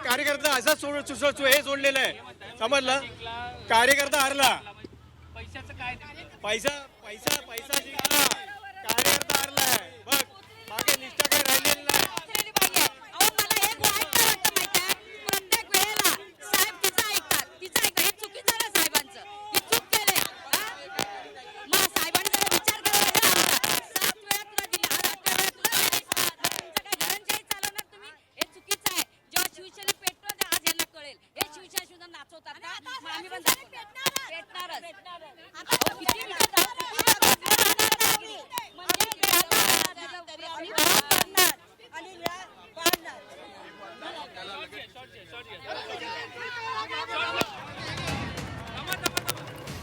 कार्यकर्ता असाच हे सोडलेलं आहे. समजलं, कार्यकर्ता हरला. पैसा पैसा पैसा जिंकला, कार्यकर्ता हरलाय. बघ, मागे निष्ठा काही राहिलेली नाही.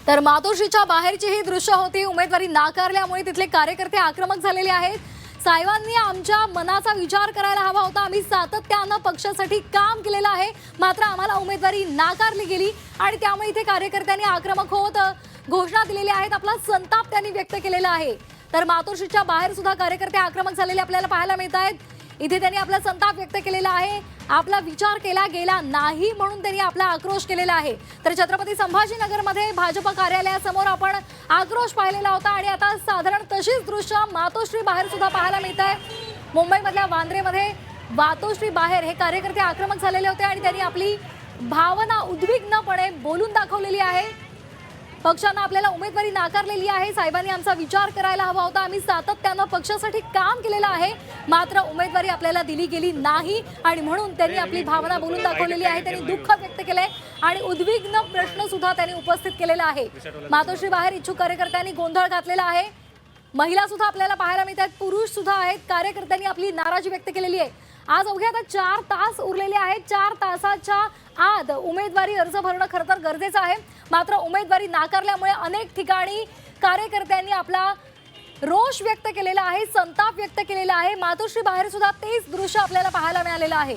तर मातोश्रीच्या बाहेरची ही दृश्य होती. उमेदवारी नाकारल्यामुळे तिथले कार्यकर्ते आक्रमक झालेले आहेत. साहेबांनी आमच्या मनाचा विचार करायला हवा होता. आम्ही सातत्यानं पक्षासाठी काम केलेलं आहे, मात्र आम्हाला उमेदवारी नाकारली गेली आणि त्यामुळे इथे कार्यकर्त्यांनी आक्रमक होत घोषणा दिलेल्या आहेत. आपला संताप त्यांनी व्यक्त केलेला आहे. तर मातोश्रीच्या बाहेर सुद्धा कार्यकर्ते आक्रमक झालेले आपल्याला पाहायला मिळत आहेत. इथे त्यांनी आपला संताप व्यक्त केलेला आहे. आपला विचार केला गेला नाही म्हणून त्यांनी आपला आक्रोश केलेला आहे. तर छत्रपती संभाजीनगरमध्ये भाजप कार्यालयासमोर आपण आक्रोश पाहिलेला होता आणि आता साधारण तशीच दृश्य मातोश्री बाहेर सुद्धा पाहायला मिळत आहे. मुंबईमधल्या वांद्रेमध्ये मातोश्री बाहेर हे कार्यकर्ते आक्रमक झालेले होते आणि त्यांनी आपली भावना उद्विग्नपणे बोलून दाखवलेली आहे. पक्षानं आपल्याला उमेदवारी नाकारलेली आहे. साहेबांनी आमचा विचार करायला हवा होता. आम्ही सातत्यानं पक्षासाठी काम केलेलं आहे, मात्र उमेदवारी आपल्याला दिली गेली नाही आणि म्हणून त्यांनी आपली भावना बोलून दाखवलेली आहे. त्यांनी दुःख व्यक्त केलंय आणि उद्विग्न प्रश्न सुद्धा त्यांनी उपस्थित केलेला आहे. मातोश्री बाहेर इच्छुक कार्यकर्त्यांनी गोंधळ घातलेला आहे. महिला सुद्धा आपल्याला पाहायला मिळतात, पुरुष सुद्धा आहेत. कार्यकर्त्यांनी आपली नाराजी व्यक्त केलेली आहे. आज अवघ्या आता 4 तास उरलेले आहेत. 4 तासाच्या आत उमेदवारी अर्ज भरणं खरं तर गरजेचं आहे, मात्र उमेदवारी नाकारल्यामुळे अनेक ठिकाणी कार्यकर्त्यांनी आपला रोष व्यक्त केलेला आहे, संताप व्यक्त केलेला आहे. मातोश्री बाहेर सुद्धा तेच दृश्य आपल्याला पाहायला मिळालेलं आहे.